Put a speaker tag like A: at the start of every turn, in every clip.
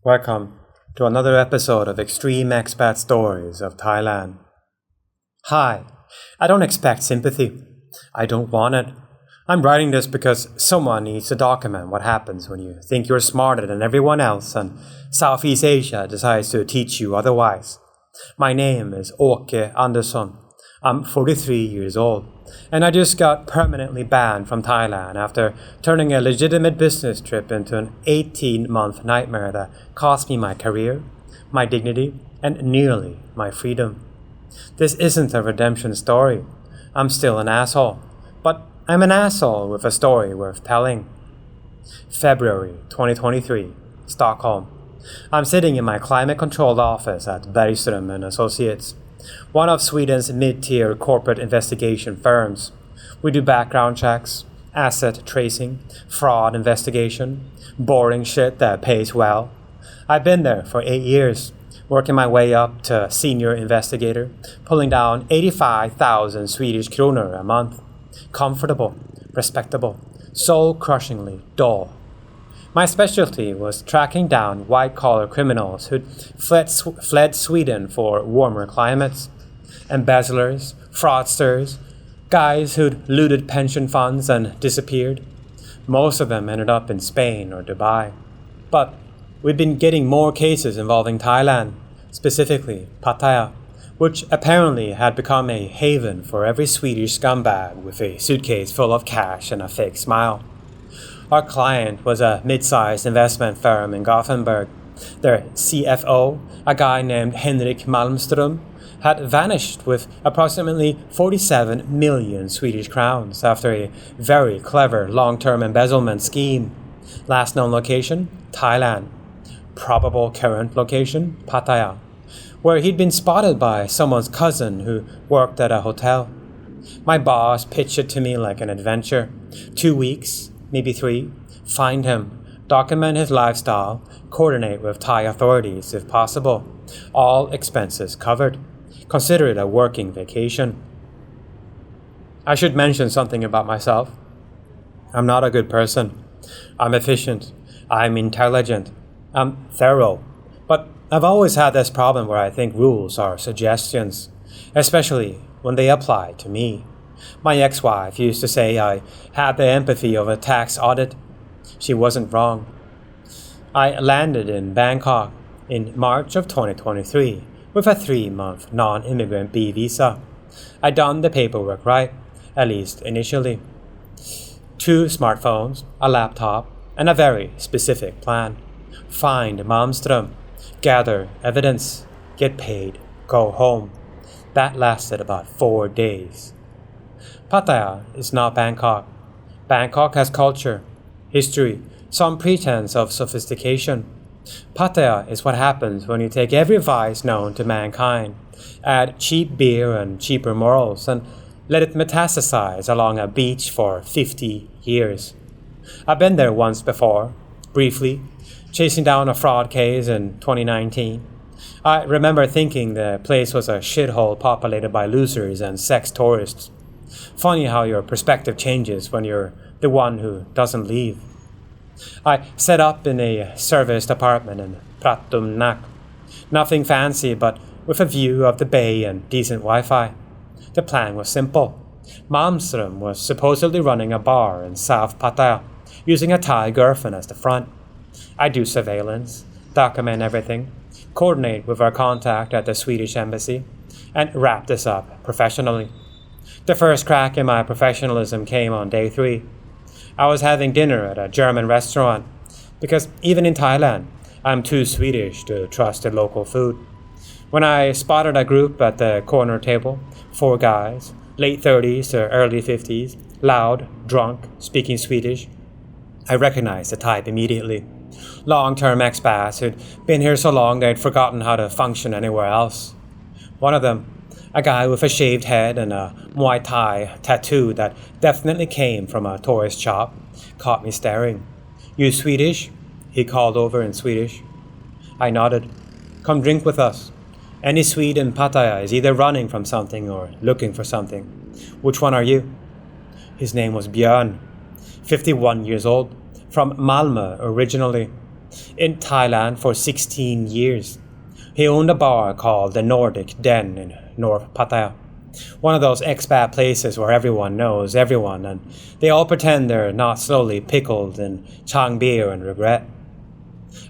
A: Welcome to another episode of Extreme Expat Stories of Thailand. Hi, I don't expect sympathy. I don't want it. I'm writing this because someone needs to document what happens when you think you're smarter than everyone else and Southeast Asia decides to teach you otherwise. My name is Åke Andersson. I'm 43 years old, and I just got permanently banned from Thailand after turning a legitimate business trip into an 18-month nightmare that cost me my career, my dignity, and nearly my freedom. This isn't a redemption story. I'm still an asshole, but I'm an asshole with a story worth telling. February 2023, Stockholm. I'm sitting in my climate-controlled office at Bergström and Associates, one of Sweden's mid-tier corporate investigation firms. We do background checks, asset tracing, fraud investigation, boring shit that pays well. I've been there for 8 years, working my way up to senior investigator, pulling down 85,000 Swedish kronor a month. Comfortable, respectable, soul-crushingly dull. My specialty was tracking down white-collar criminals who'd fled Sweden for warmer climates. Embezzlers, fraudsters, guys who'd looted pension funds and disappeared. Most of them ended up in Spain or Dubai. But we'd been getting more cases involving Thailand, specifically Pattaya, which apparently had become a haven for every Swedish scumbag with a suitcase full of cash and a fake smile. Our client was a mid-sized investment firm in Gothenburg. Their CFO, a guy named Henrik Malmström, had vanished with approximately 47 million Swedish crowns after a very clever long-term embezzlement scheme. Last known location, Thailand. Probable current location, Pattaya, where he'd been spotted by someone's cousin who worked at a hotel. My boss pitched it to me like an adventure. 2 weeks, maybe 3, find him, document his lifestyle, coordinate with Thai authorities if possible. All expenses covered. Consider it a working vacation. I should mention something about myself. I'm not a good person. I'm efficient. I'm intelligent. I'm thorough. But I've always had this problem where I think rules are suggestions, especially when they apply to me. My ex-wife used to say I had the empathy of a tax audit. She wasn't wrong. I landed in Bangkok in March of 2023 with a 3-month non-immigrant B visa. I'd done the paperwork right, at least initially. 2 smartphones, a laptop, and a very specific plan. Find Malmström, gather evidence, get paid, go home. That lasted about 4 days. Pattaya is not Bangkok. Bangkok has culture, history, some pretense of sophistication. Pattaya is what happens when you take every vice known to mankind, add cheap beer and cheaper morals, and let it metastasize along a beach for 50 years. I've been there once before, briefly, chasing down a fraud case in 2019. I remember thinking the place was a shithole populated by losers and sex tourists. Funny how your perspective changes when you're the one who doesn't leave. I set up in a serviced apartment in Pratumnak. Nothing fancy, but with a view of the bay and decent Wi-Fi. The plan was simple. Malmström was supposedly running a bar in South Pattaya, using a Thai girlfriend as the front. I do surveillance, document everything, coordinate with our contact at the Swedish embassy, and wrap this up professionally. The first crack in my professionalism came on day 3. I was having dinner at a German restaurant, because even in Thailand, I'm too Swedish to trust the local food. When I spotted a group at the corner table, 4 guys, late 30s to early 50s, loud, drunk, speaking Swedish, I recognized the type immediately. Long-term expats who'd been here so long they'd forgotten how to function anywhere else. One of them, a guy with a shaved head and a Muay Thai tattoo that definitely came from a tourist shop, caught me staring. "You Swedish?" he called over in Swedish. I nodded. "Come drink with us. Any Swede in Pattaya is either running from something or looking for something. Which one are you?" His name was Björn, 51 years old, from Malmö originally. in Thailand for 16 years. He owned a bar called the Nordic Den in North Pattaya. One of those expat places where everyone knows everyone and they all pretend they're not slowly pickled in chang beer and regret.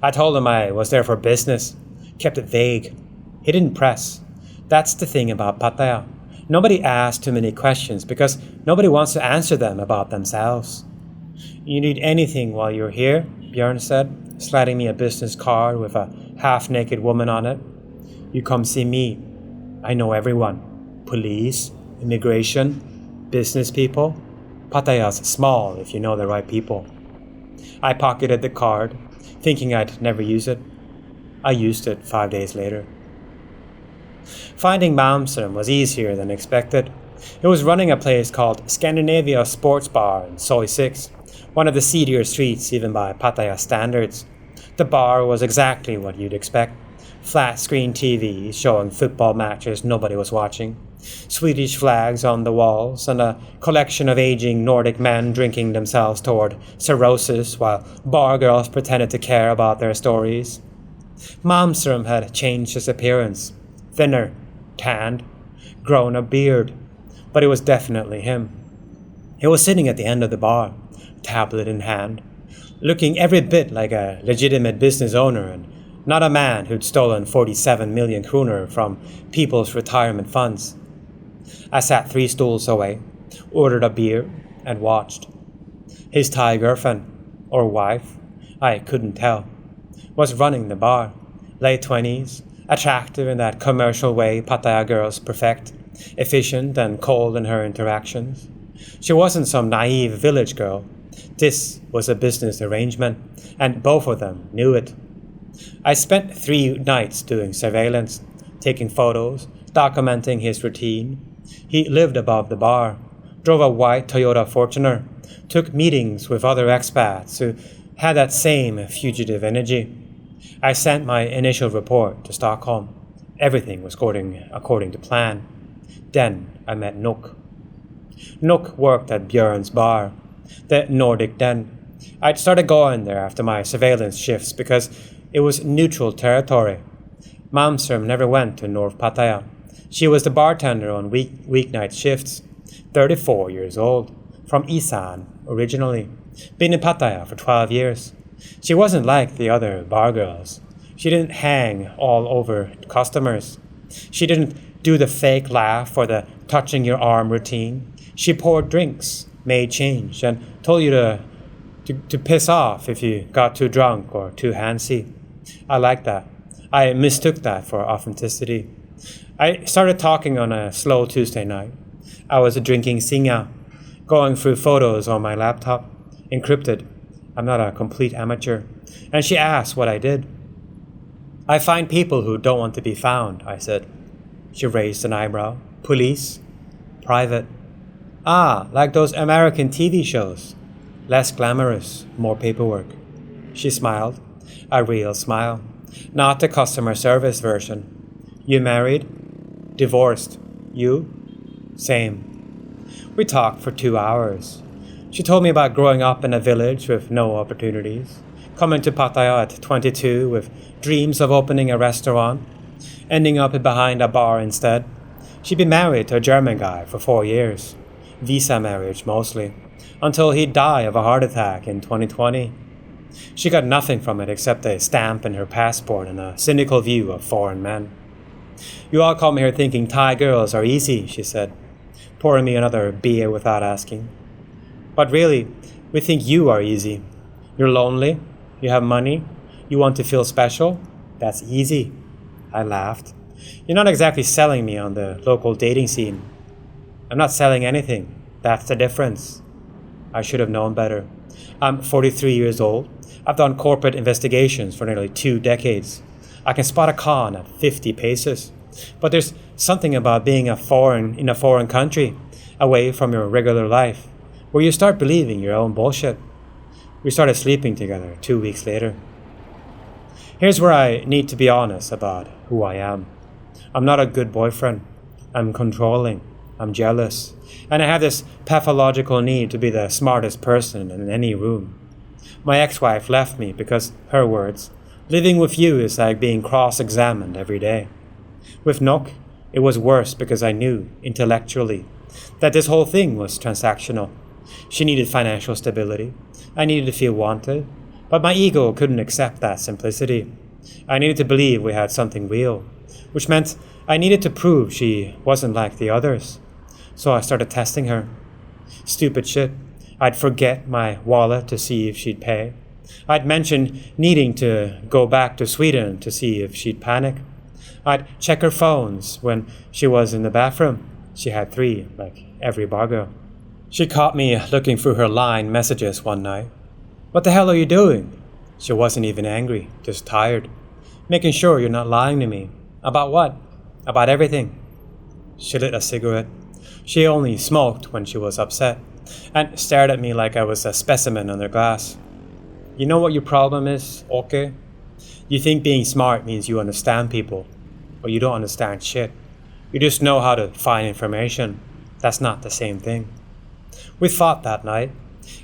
A: I told him I was there for business, kept it vague. He didn't press. That's the thing about Pattaya. Nobody asks too many questions because nobody wants to answer them about themselves. You need anything while you're here, Björn said, sliding me a business card with a half-naked woman on it. You come see me. I know everyone. Police, immigration, business people. Pattaya's small if you know the right people. I pocketed the card, thinking I'd never use it. I used it 5 days later. Finding Malmström was easier than expected. He was running a place called Scandinavia Sports Bar in Soi 6, one of the seedier streets even by Pattaya standards. The bar was exactly what you'd expect. Flat-screen TV showing football matches nobody was watching, Swedish flags on the walls, and a collection of aging Nordic men drinking themselves toward cirrhosis while bar girls pretended to care about their stories. Malmström had changed his appearance. Thinner, tanned, grown a beard, but it was definitely him. He was sitting at the end of the bar, tablet in hand, looking every bit like a legitimate business owner and not a man who'd stolen 47 million kroner from people's retirement funds. I sat 3 stools away, ordered a beer, and watched. His Thai girlfriend, or wife, I couldn't tell, was running the bar, late 20s, attractive in that commercial way Pattaya girls perfect, efficient and cold in her interactions. She wasn't some naive village girl. This was a business arrangement, and both of them knew it. I spent 3 nights doing surveillance, taking photos, documenting his routine. He lived above the bar, drove a white Toyota Fortuner, took meetings with other expats who had that same fugitive energy. I sent my initial report to Stockholm. Everything was going according to plan. Then I met Nook. Nook worked at Björn's bar, the Nordic Den. I'd started going there after my surveillance shifts because it was neutral territory. Malmström never went to North Pattaya. She was the bartender on weeknight shifts, 34 years old, from Isan originally, been in Pattaya for 12 years. She wasn't like the other bar girls. She didn't hang all over customers. She didn't do the fake laugh or the touching your arm routine. She poured drinks, made change, and told you to piss off if you got too drunk or too handsy. I liked that. I mistook that for authenticity. I started talking on a slow Tuesday night. I was drinking singa, going through photos on my laptop, encrypted. I'm not a complete amateur. And she asked what I did. I find people who don't want to be found, I said. She raised an eyebrow. Police? Private. Ah, like those American TV shows. Less glamorous, more paperwork. She smiled. A real smile. Not the customer service version. You married? Divorced. You? Same. We talked for 2 hours. She told me about growing up in a village with no opportunities, coming to Pattaya at 22 with dreams of opening a restaurant, ending up behind a bar instead. She'd been married to a German guy for 4 years, visa marriage mostly, until he'd die of a heart attack in 2020. She got nothing from it except a stamp in her passport and a cynical view of foreign men. You all come here thinking Thai girls are easy, she said, pouring me another beer without asking. But really, we think you are easy. You're lonely, you have money, you want to feel special. That's easy. I laughed. You're not exactly selling me on the local dating scene. I'm not selling anything. That's the difference. I should have known better. I'm 43 years old. I've done corporate investigations for nearly 2 decades. I can spot a con at 50 paces. But there's something about being in a foreign country, away from your regular life, where you start believing your own bullshit. We started sleeping together 2 weeks later. Here's where I need to be honest about who I am. I'm not a good boyfriend. I'm controlling. I'm jealous. And I have this pathological need to be the smartest person in any room. My ex-wife left me because, her words, living with you is like being cross-examined every day. With Nok, it was worse because I knew, intellectually, that this whole thing was transactional. She needed financial stability. I needed to feel wanted. But my ego couldn't accept that simplicity. I needed to believe we had something real, which meant I needed to prove she wasn't like the others. So I started testing her. Stupid shit. I'd forget my wallet to see if she'd pay. I'd mention needing to go back to Sweden to see if she'd panic. I'd check her phones when she was in the bathroom. She had 3, like every bar girl. She caught me looking through her line messages one night. "What the hell are you doing?" She wasn't even angry, just tired. "Making sure you're not lying to me." "About what?" "About everything." She lit a cigarette. She only smoked when she was upset, and stared at me like I was a specimen under glass. "You know what your problem is, okay? You think being smart means you understand people, but you don't understand shit. You just know how to find information. That's not the same thing." We fought that night.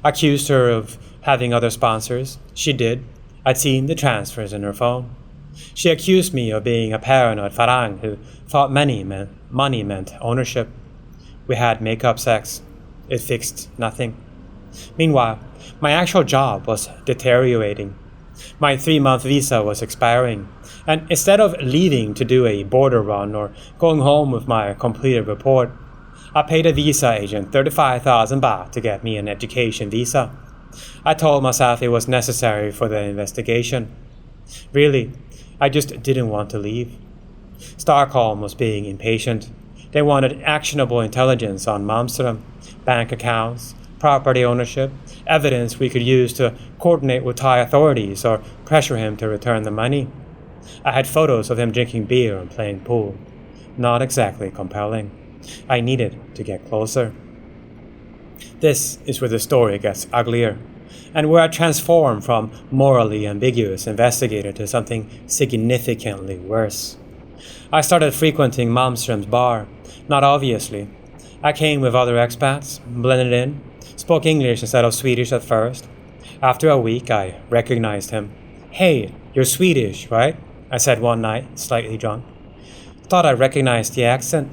A: I accused her of having other sponsors. She did. I'd seen the transfers in her phone. She accused me of being a paranoid Farang who thought money meant ownership. We had make-up sex. It fixed nothing. Meanwhile, my actual job was deteriorating. My 3-month visa was expiring, and instead of leaving to do a border run or going home with my completed report, I paid a visa agent 35,000 baht to get me an education visa. I told myself it was necessary for the investigation. Really, I just didn't want to leave. Stockholm was being impatient. They wanted actionable intelligence on Malmström, bank accounts, property ownership, evidence we could use to coordinate with Thai authorities or pressure him to return the money. I had photos of him drinking beer and playing pool. Not exactly compelling. I needed to get closer. This is where the story gets uglier, and where I transform from morally ambiguous investigator to something significantly worse. I started frequenting Malmström's bar, not obviously. I came with other expats, blended in, spoke English instead of Swedish at first. After a week, I recognized him. "Hey, you're Swedish, right?" I said one night, slightly drunk. Thought I recognized the accent.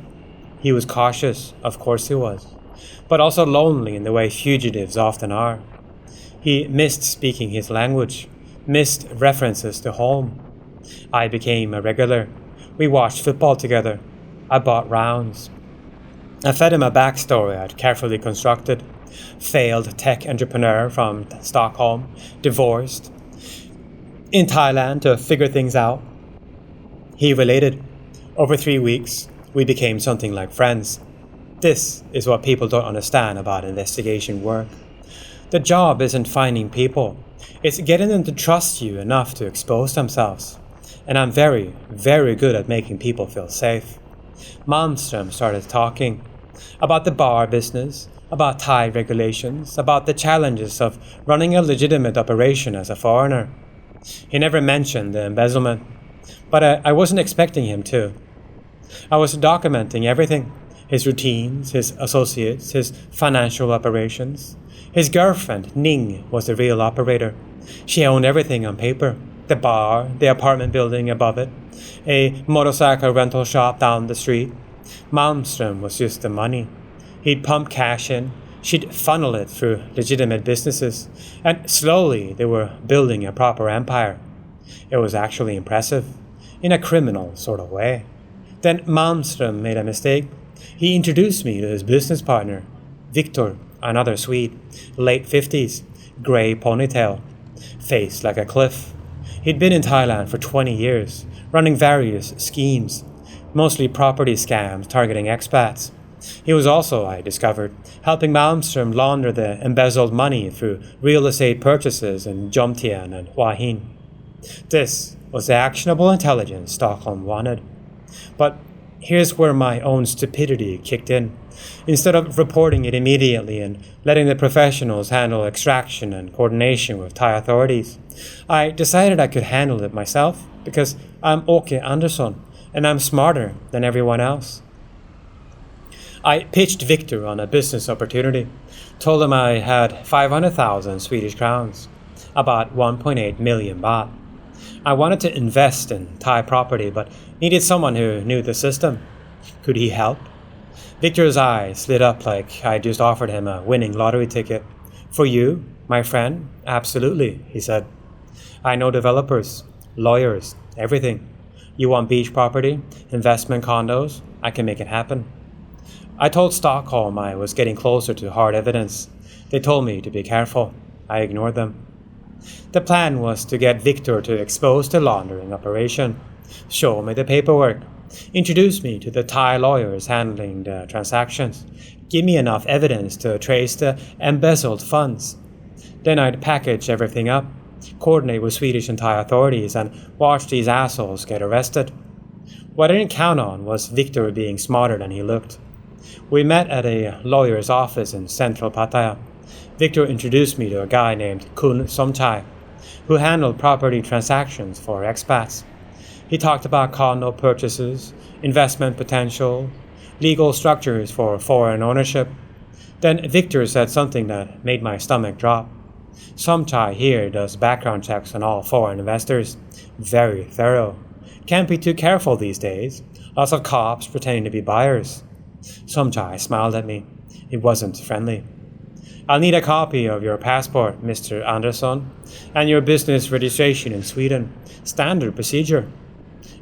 A: He was cautious, of course he was, but also lonely in the way fugitives often are. He missed speaking his language, missed references to home. I became a regular. We watched football together. I bought rounds. I fed him a backstory I'd carefully constructed. Failed tech entrepreneur from Stockholm, divorced, in Thailand to figure things out. He related. Over 3 weeks, we became something like friends. This is what people don't understand about investigation work. The job isn't finding people. It's getting them to trust you enough to expose themselves. And I'm very, very good at making people feel safe. Malmström started talking about the bar business, about Thai regulations, about the challenges of running a legitimate operation as a foreigner. He never mentioned the embezzlement, but I wasn't expecting him to. I was documenting everything. His routines, his associates, his financial operations. His girlfriend, Ning, was the real operator. She owned everything on paper. The bar, the apartment building above it, a motorcycle rental shop down the street. Malmström was just the money. He'd pump cash in. She'd funnel it through legitimate businesses. And slowly they were building a proper empire. It was actually impressive, in a criminal sort of way. Then Malmström made a mistake. He introduced me to his business partner, Victor, another Swede, late 50s, grey ponytail, face like a cliff. He'd been in Thailand for 20 years, running various schemes, mostly property scams targeting expats. He was also, I discovered, helping Malmström launder the embezzled money through real estate purchases in Jomtien and Hua Hin. This was the actionable intelligence Stockholm wanted. But here's where my own stupidity kicked in. Instead of reporting it immediately and letting the professionals handle extraction and coordination with Thai authorities, I decided I could handle it myself because I'm Åke Andersson and I'm smarter than everyone else. I pitched Victor on a business opportunity, told him I had 500,000 Swedish crowns. about 1.8 million baht. I wanted to invest in Thai property, but needed someone who knew the system. Could he help? Victor's eyes lit up like I just offered him a winning lottery ticket. For you, my friend? Absolutely, he said. I know developers, lawyers, everything. You want beach property, investment condos? I can make it happen. I told Stockholm I was getting closer to hard evidence. They told me to be careful. I ignored them. The plan was to get Victor to expose the laundering operation, show me the paperwork, introduce me to the Thai lawyers handling the transactions, give me enough evidence to trace the embezzled funds. Then I'd package everything up, coordinate with Swedish and Thai authorities, and watch these assholes get arrested. What I didn't count on was Victor being smarter than he looked. We met at a lawyer's office in central Pattaya. Victor introduced me to a guy named Kun Somchai, who handled property transactions for expats. He talked about condo purchases, investment potential, legal structures for foreign ownership. Then Victor said something that made my stomach drop. Somchai here does background checks on all foreign investors. Very thorough. Can't be too careful these days. Lots of cops pretending to be buyers. Somchai smiled at me. It wasn't friendly. I'll need a copy of your passport, Mr. Andersson, and your business registration in Sweden. Standard procedure.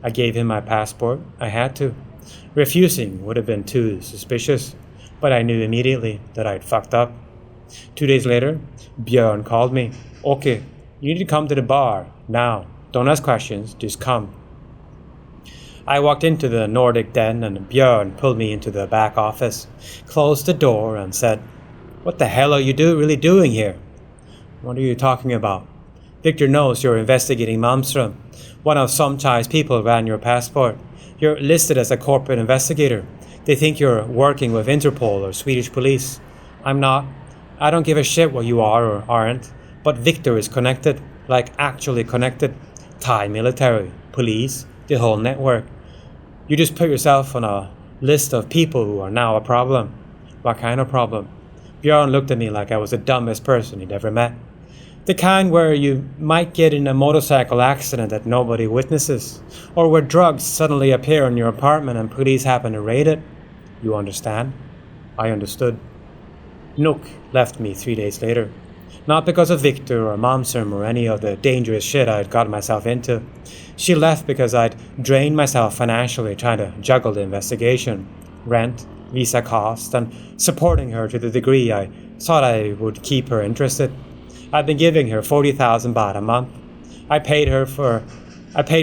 A: I gave him my passport. I had to. Refusing would have been too suspicious, but I knew immediately that I'd fucked up. 2 days later, Björn called me. Okay, you need to come to the bar. Now. Don't ask questions, just come. I walked into the Nordic den and Björn pulled me into the back office, closed the door and said, What the hell are you really doing here? What are you talking about? Victor knows you're investigating Malmström. One of Somchai's people ran your passport. You're listed as a corporate investigator. They think you're working with Interpol or Swedish police. I'm not. I don't give a shit what you are or aren't. But Victor is connected, like actually connected. Thai military, police, the whole network. You just put yourself on a list of people who are now a problem. What kind of problem? Björn looked at me like I was the dumbest person he'd ever met. The kind where you might get in a motorcycle accident that nobody witnesses, or where drugs suddenly appear in your apartment and police happen to raid it. You understand? I understood. Nook left me 3 days later. Not because of Victor or Malmström or any of the dangerous shit I'd got myself into. She left because I'd drained myself financially trying to juggle the investigation, rent, visa costs, and supporting her to the degree I thought I would keep her interested. I'd been giving her 40,000 baht a month. I paid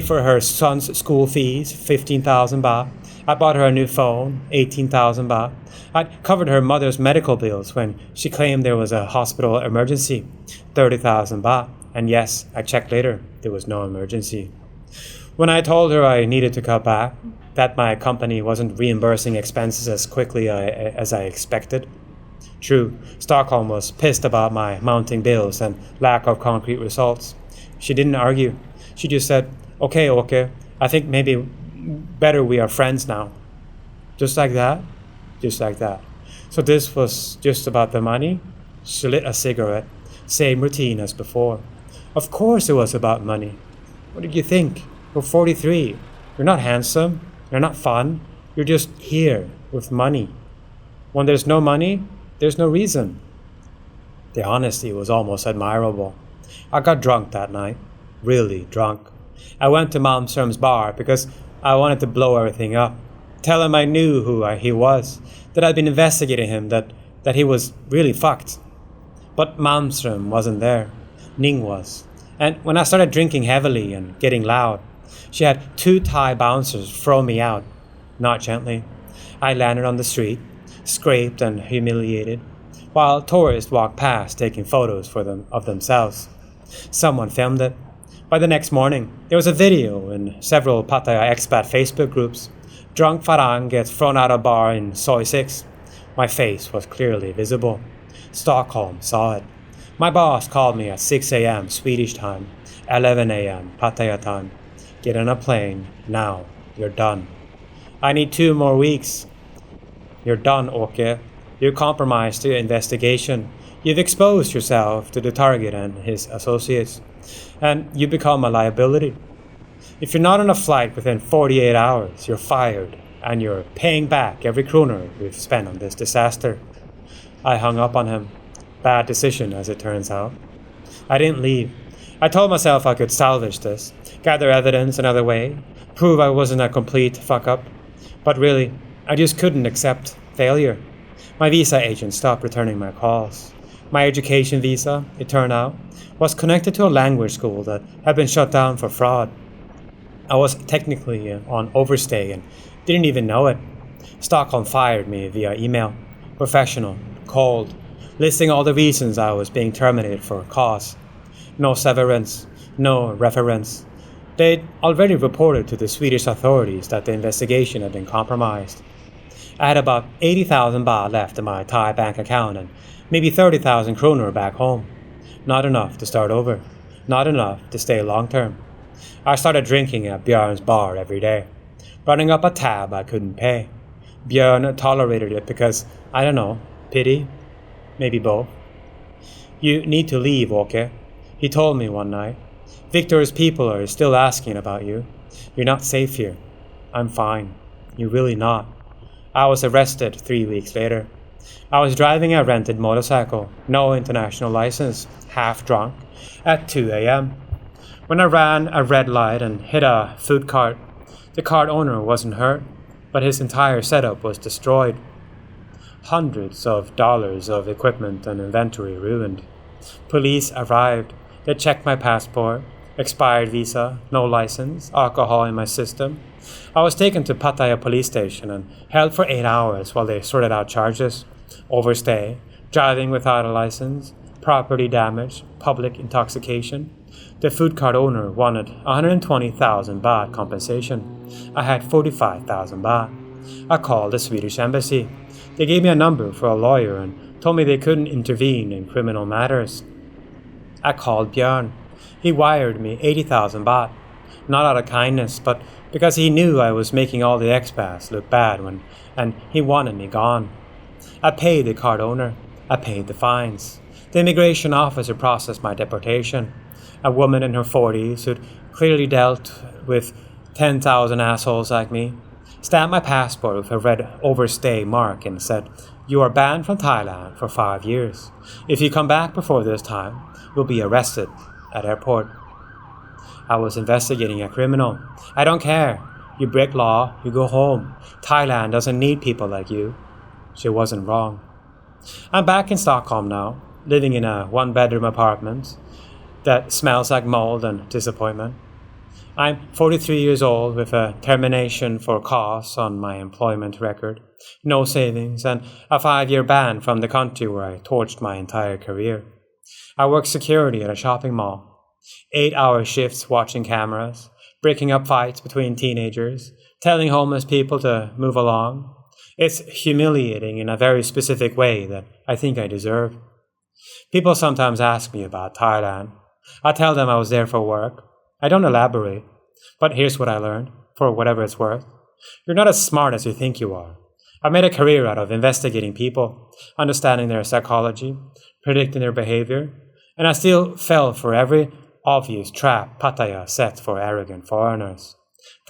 A: for her son's school fees, 15,000 baht. I bought her a new phone, 18,000 baht. I'd covered her mother's medical bills when she claimed there was a hospital emergency, 30,000 baht. And yes, I checked later, there was no emergency. When I told her I needed to cut back, that my company wasn't reimbursing expenses as quickly as I expected. True, Stockholm was pissed about my mounting bills and lack of concrete results. She didn't argue. She just said, okay, I think maybe better we are friends now. Just like that? Just like that. So this was just about the money? She lit a cigarette. Same routine as before. Of course it was about money. What did you think? You're 43. You're not handsome. You're not fun. You're just here with money. When there's no money, there's no reason. The honesty was almost admirable. I got drunk that night. Really drunk. I went to Malmström's bar because I wanted to blow everything up. Tell him I knew who he was, that I'd been investigating him, that he was really fucked. But Malmström wasn't there. Ning was. And when I started drinking heavily and getting loud, she had 2 Thai bouncers throw me out. Not gently. I landed on the street, scraped and humiliated, while tourists walked past taking photos of themselves. Someone filmed it. By the next morning, there was a video in several Pattaya Expat Facebook groups. Drunk Farang gets thrown out of bar in Soy 6. My face was clearly visible. Stockholm saw it. My boss called me at 6 a.m. Swedish time, 11 a.m. Pattaya time. Get on a plane, now. You're done. I need 2 more weeks. You're done, Åke. You compromised the investigation. You've exposed yourself to the target and his associates, and you become a liability. If you're not on a flight within 48 hours, you're fired, and you're paying back every kroner we've spent on this disaster. I hung up on him. Bad decision, as it turns out. I didn't leave. I told myself I could salvage this, gather evidence another way, prove I wasn't a complete fuck-up. But really, I just couldn't accept failure. My visa agent stopped returning my calls. My education visa, it turned out, was connected to a language school that had been shut down for fraud. I was technically on overstay and didn't even know it. Stockholm fired me via email. Professional, cold, listing all the reasons I was being terminated for cause. No severance, no reference. They'd already reported to the Swedish authorities that the investigation had been compromised. I had about 80,000 baht left in my Thai bank account and maybe 30,000 kroner back home. Not enough to start over. Not enough to stay long term. I started drinking at Björn's bar every day, running up a tab I couldn't pay. Björn tolerated it because, I don't know, pity? Maybe both. You need to leave, okay? He told me one night. Victor's people are still asking about you. You're not safe here. I'm fine. You're really not. I was arrested 3 weeks later. I was driving a rented motorcycle, no international license, half drunk, at 2 a.m. When I ran a red light and hit a food cart, the cart owner wasn't hurt, but his entire setup was destroyed. Hundreds of dollars of equipment and inventory ruined. Police arrived. They checked my passport, expired visa, no license, alcohol in my system. I was taken to Pattaya police station and held for 8 hours while they sorted out charges. Overstay, driving without a license, property damage, public intoxication. The food cart owner wanted 120,000 baht compensation. I had 45,000 baht. I called the Swedish embassy. They gave me a number for a lawyer and told me they couldn't intervene in criminal matters. I called Björn. He wired me 80,000 baht, not out of kindness, but because he knew I was making all the expats look bad and he wanted me gone. I paid the cart owner. I paid the fines. The immigration officer processed my deportation. A woman in her 40s who'd clearly dealt with 10,000 assholes like me stamped my passport with a red overstay mark and said, "You are banned from Thailand for 5 years. If you come back before this time, you'll be arrested at airport." I was investigating a criminal. I don't care. You break law, you go home. Thailand doesn't need people like you. She wasn't wrong. I'm back in Stockholm now, living in a one-bedroom apartment that smells like mold and disappointment. I'm 43 years old with a termination for cause on my employment record, no savings, and a 5-year ban from the country where I torched my entire career. I work security at a shopping mall. 8-hour shifts watching cameras, breaking up fights between teenagers, telling homeless people to move along. It's humiliating in a very specific way that I think I deserve. People sometimes ask me about Thailand. I tell them I was there for work. I don't elaborate. But here's what I learned, for whatever it's worth. You're not as smart as you think you are. I made a career out of investigating people, understanding their psychology, predicting their behavior, and I still fell for every obvious trap Pattaya sets for arrogant foreigners.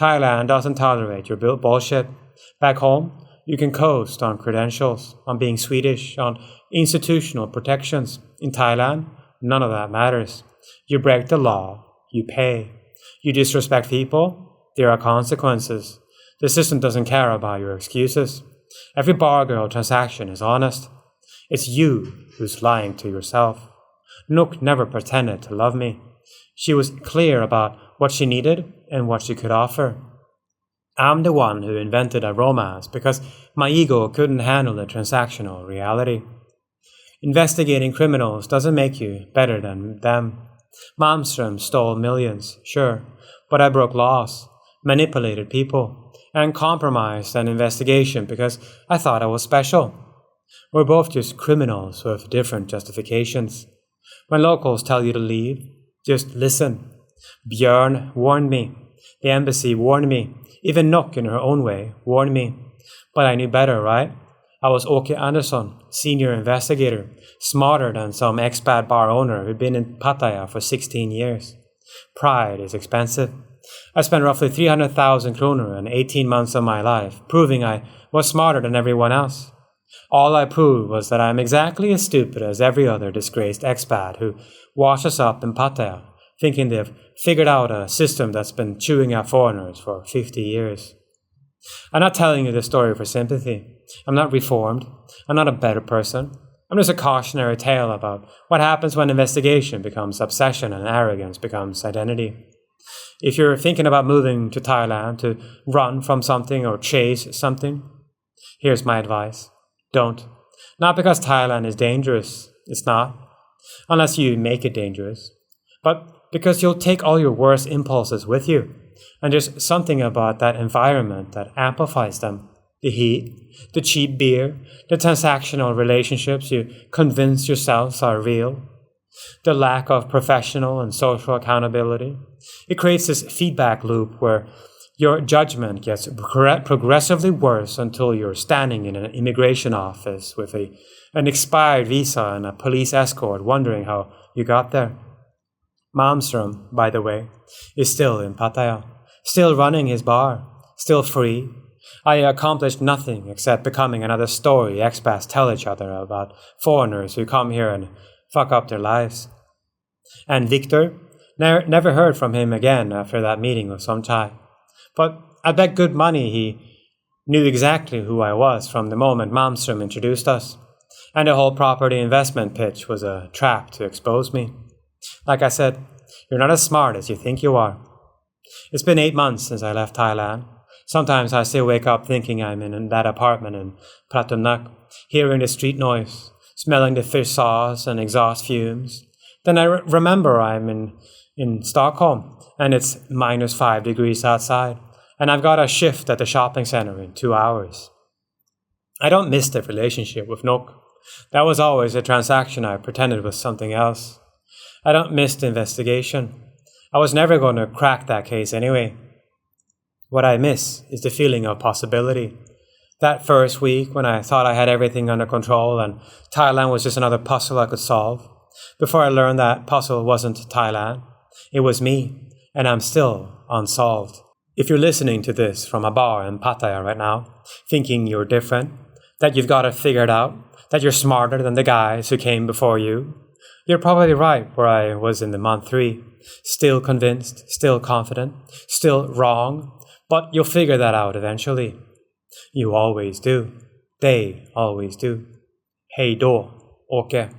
A: Thailand doesn't tolerate your bullshit. Back home, you can coast on credentials, on being Swedish, on institutional protections. In Thailand, none of that matters. You break the law, you pay. You disrespect people, there are consequences. The system doesn't care about your excuses. Every bar girl transaction is honest. It's you who's lying to yourself. Nook never pretended to love me. She was clear about what she needed and what she could offer. I'm the one who invented a romance because my ego couldn't handle the transactional reality. Investigating criminals doesn't make you better than them. Malmström stole millions, sure, but I broke laws, manipulated people, and compromised an investigation because I thought I was special. We're both just criminals with different justifications. When locals tell you to leave, just listen. Björn warned me. The embassy warned me. Even Nook, in her own way, warned me. But I knew better, right? I was Åke Andersson, senior investigator, smarter than some expat bar owner who'd been in Pattaya for 16 years. Pride is expensive. I spent roughly 300,000 kroner in 18 months of my life, proving I was smarter than everyone else. All I proved was that I'm exactly as stupid as every other disgraced expat who washes up in Pattaya, thinking they've figured out a system that's been chewing out foreigners for 50 years. I'm not telling you this story for sympathy. I'm not reformed. I'm not a better person. I'm just a cautionary tale about what happens when investigation becomes obsession and arrogance becomes identity. If you're thinking about moving to Thailand to run from something or chase something, here's my advice. Don't. Not because Thailand is dangerous. It's not. Unless you make it dangerous. But because you'll take all your worst impulses with you. And there's something about that environment that amplifies them. The heat, the cheap beer, the transactional relationships you convince yourselves are real, the lack of professional and social accountability. It creates this feedback loop where your judgment gets progressively worse until you're standing in an immigration office with an expired visa and a police escort wondering how you got there. Malmström, by the way, is still in Pattaya, still running his bar, still free. I accomplished nothing except becoming another story expats tell each other about foreigners who come here and fuck up their lives. And Victor, never heard from him again after that meeting with some Thai. But I bet good money he knew exactly who I was from the moment Malmström introduced us. And the whole property investment pitch was a trap to expose me. Like I said, you're not as smart as you think you are. It's been 8 months since I left Thailand. Sometimes I still wake up thinking I'm in that apartment in Pratumnak, hearing the street noise, smelling the fish sauce and exhaust fumes. Then I remember I'm in Stockholm and it's -5 degrees outside and I've got a shift at the shopping center in 2 hours. I don't miss the relationship with Nok. That was always a transaction I pretended was something else. I don't miss the investigation. I was never going to crack that case anyway. What I miss is the feeling of possibility. That first week when I thought I had everything under control and Thailand was just another puzzle I could solve, before I learned that puzzle wasn't Thailand, it was me, and I'm still unsolved. If you're listening to this from a bar in Pattaya right now, thinking you're different, that you've got it figured out, that you're smarter than the guys who came before you, you're probably right where I was in the month 3. Still convinced, still confident, still wrong, but you'll figure that out eventually. You always do. They always do. Hej då, Åke.